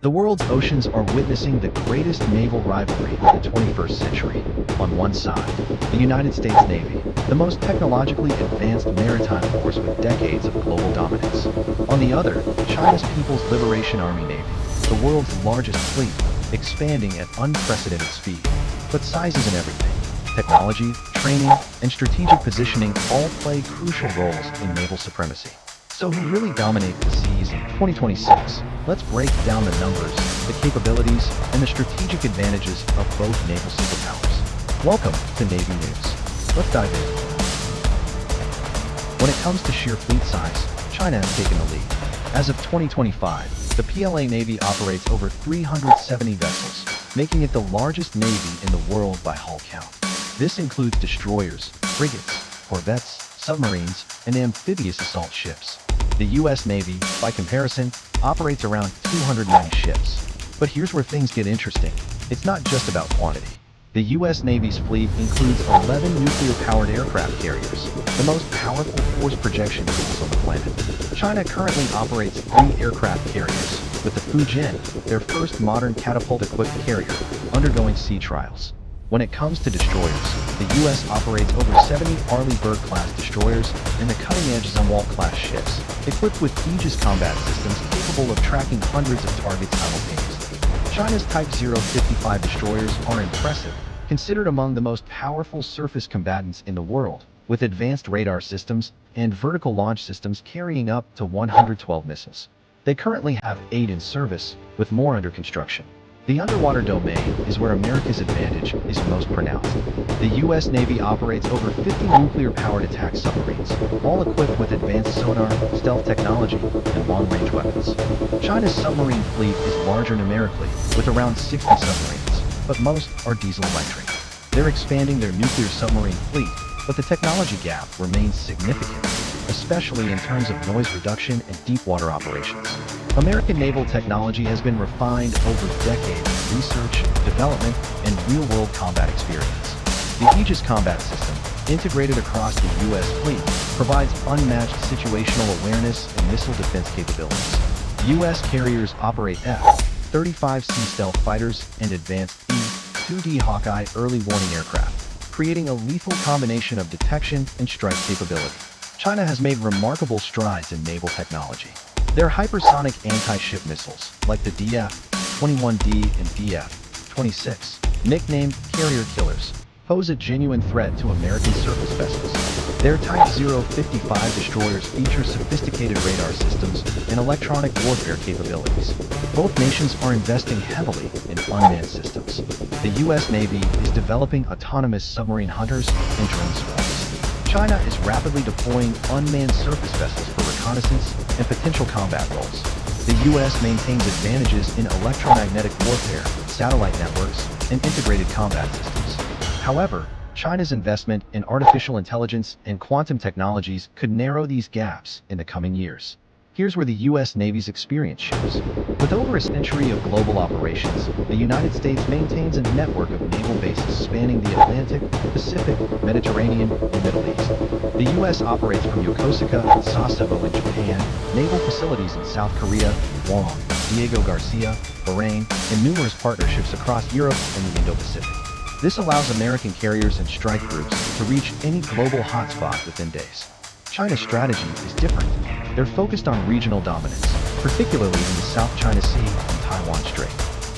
The world's oceans are witnessing the greatest naval rivalry of the 21st century. On one side, the United States Navy, the most technologically advanced maritime force with decades of global dominance. On the other, China's People's Liberation Army Navy, the world's largest fleet, expanding at unprecedented speed. But size isn't everything. Technology, training, and strategic positioning all play crucial roles in naval supremacy. So who really dominates the seas in 2026? Let's break down the numbers, the capabilities, and the strategic advantages of both naval superpowers. Welcome to Navy News. Let's dive in. When it comes to sheer fleet size, China has taken the lead. As of 2025, the PLA Navy operates over 370 vessels, making it the largest navy in the world by hull count. This includes destroyers, frigates, corvettes, submarines, and amphibious assault ships. The U.S. Navy, by comparison, operates around 290 ships. But here's where things get interesting. It's not just about quantity. The U.S. Navy's fleet includes 11 nuclear-powered aircraft carriers, the most powerful force projection tools on the planet. China currently operates 3 aircraft carriers, with the Fujin, their first modern catapult-equipped carrier, undergoing sea trials. When it comes to destroyers, the U.S. operates over 70 Arleigh Burke-class destroyers and the cutting-edge Zumwalt-class ships, equipped with Aegis combat systems capable of tracking hundreds of targets simultaneously. China's Type 055 destroyers are impressive, considered among the most powerful surface combatants in the world, with advanced radar systems and vertical launch systems carrying up to 112 missiles. They currently have 8 in service, with more under construction. The underwater domain is where America's advantage is most pronounced. The U.S. Navy operates over 50 nuclear-powered attack submarines, all equipped with advanced sonar, stealth technology, and long-range weapons. China's submarine fleet is larger numerically, with around 60 submarines, but most are diesel-electric. They're expanding their nuclear submarine fleet, but the technology gap remains significant, especially in terms of noise reduction and deep-water operations. American naval technology has been refined over decades of research, development, and real-world combat experience. The Aegis combat system, integrated across the U.S. fleet, provides unmatched situational awareness and missile defense capabilities. U.S. carriers operate F-35C stealth fighters and advanced E-2D Hawkeye early warning aircraft, creating a lethal combination of detection and strike capability. China has made remarkable strides in naval technology. Their hypersonic anti-ship missiles, like the DF-21D and DF-26, nicknamed carrier killers, pose a genuine threat to American surface vessels. Their Type 055 destroyers feature sophisticated radar systems and electronic warfare capabilities. Both nations are investing heavily in unmanned systems. The U.S. Navy is developing autonomous submarine hunters and drone swarms. China is rapidly deploying unmanned surface vessels for reconnaissance and potential combat roles. The U.S. maintains advantages in electromagnetic warfare, satellite networks, and integrated combat systems. However, China's investment in artificial intelligence and quantum technologies could narrow these gaps in the coming years. Here's where the U.S. Navy's experience shows. With over a century of global operations, the United States maintains a network of naval bases spanning the Atlantic, Pacific, Mediterranean, and Middle East. The U.S. operates from Yokosuka and Sasebo in Japan, naval facilities in South Korea, Guam, Diego Garcia, Bahrain, and numerous partnerships across Europe and the Indo-Pacific. This allows American carriers and strike groups to reach any global hotspot within days. China's strategy is different. They're focused on regional dominance, particularly in the South China Sea and Taiwan Strait.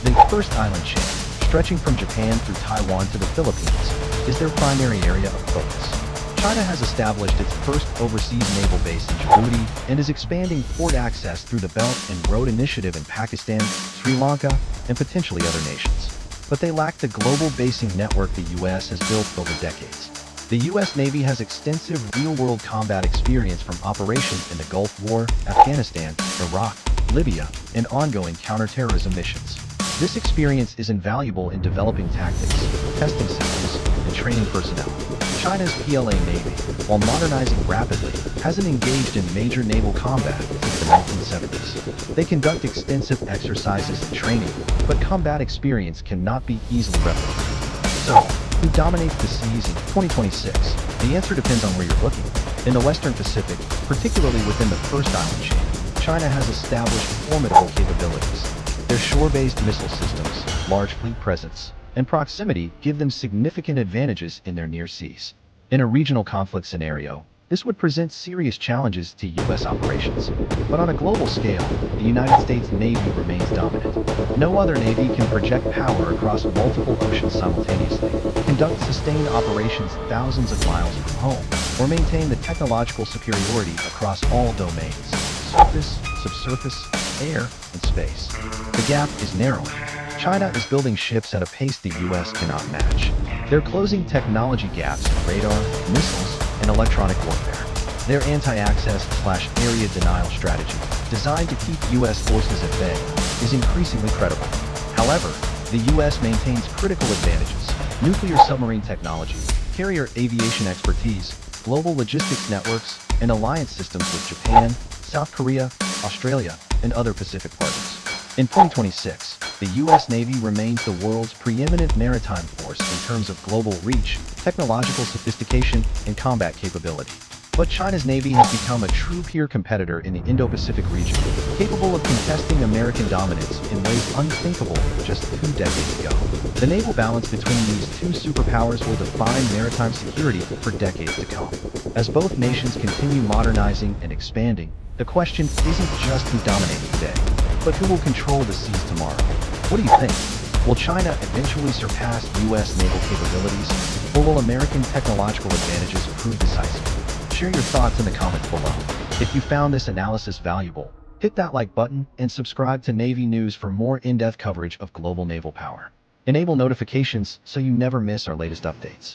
The first island chain, stretching from Japan through Taiwan to the Philippines, is their primary area of focus. China has established its first overseas naval base in Djibouti and is expanding port access through the Belt and Road Initiative in Pakistan, Sri Lanka, and potentially other nations. But they lack the global basing network the U.S. has built over decades. The U.S. Navy has extensive real-world combat experience from operations in the Gulf War, Afghanistan, Iraq, Libya, and ongoing counterterrorism missions. This experience is invaluable in developing tactics, testing systems, and training personnel. China's PLA Navy, while modernizing rapidly, hasn't engaged in major naval combat since the 1970s. They conduct extensive exercises and training, but combat experience cannot be easily replicated. So, who dominates the seas in 2026? The answer depends on where you're looking. In the Western Pacific, particularly within the first island chain, China has established formidable capabilities. Their shore-based missile systems, large fleet presence, and proximity give them significant advantages in their near seas. In a regional conflict scenario, this would present serious challenges to U.S. operations. But on a global scale, the United States Navy remains dominant. No other navy can project power across multiple oceans simultaneously, conduct sustained operations thousands of miles from home, or maintain the technological superiority across all domains: surface, subsurface, air, and space. The gap is narrowing. China is building ships at a pace the U.S. cannot match. They're closing technology gaps in radar, missiles, and electronic warfare. Their anti-access/area denial strategy, designed to keep U.S. forces at bay, is increasingly credible. However, the U.S. maintains critical advantages: nuclear submarine technology, carrier aviation expertise, global logistics networks, and alliance systems with Japan, South Korea, Australia, and other Pacific partners. In 2026, the U.S. Navy remains the world's preeminent maritime force in terms of global reach, technological sophistication, and combat capability. But China's Navy has become a true peer competitor in the Indo-Pacific region, capable of contesting American dominance in ways unthinkable just 2 decades ago. The naval balance between these two superpowers will define maritime security for decades to come. As both nations continue modernizing and expanding, the question isn't just who dominates today, but who will control the seas tomorrow. What do you think? Will China eventually surpass U.S. naval capabilities, or will American technological advantages prove decisive? Share your thoughts in the comments below. If you found this analysis valuable, hit that like button and subscribe to Navy News for more in-depth coverage of global naval power. Enable notifications so you never miss our latest updates.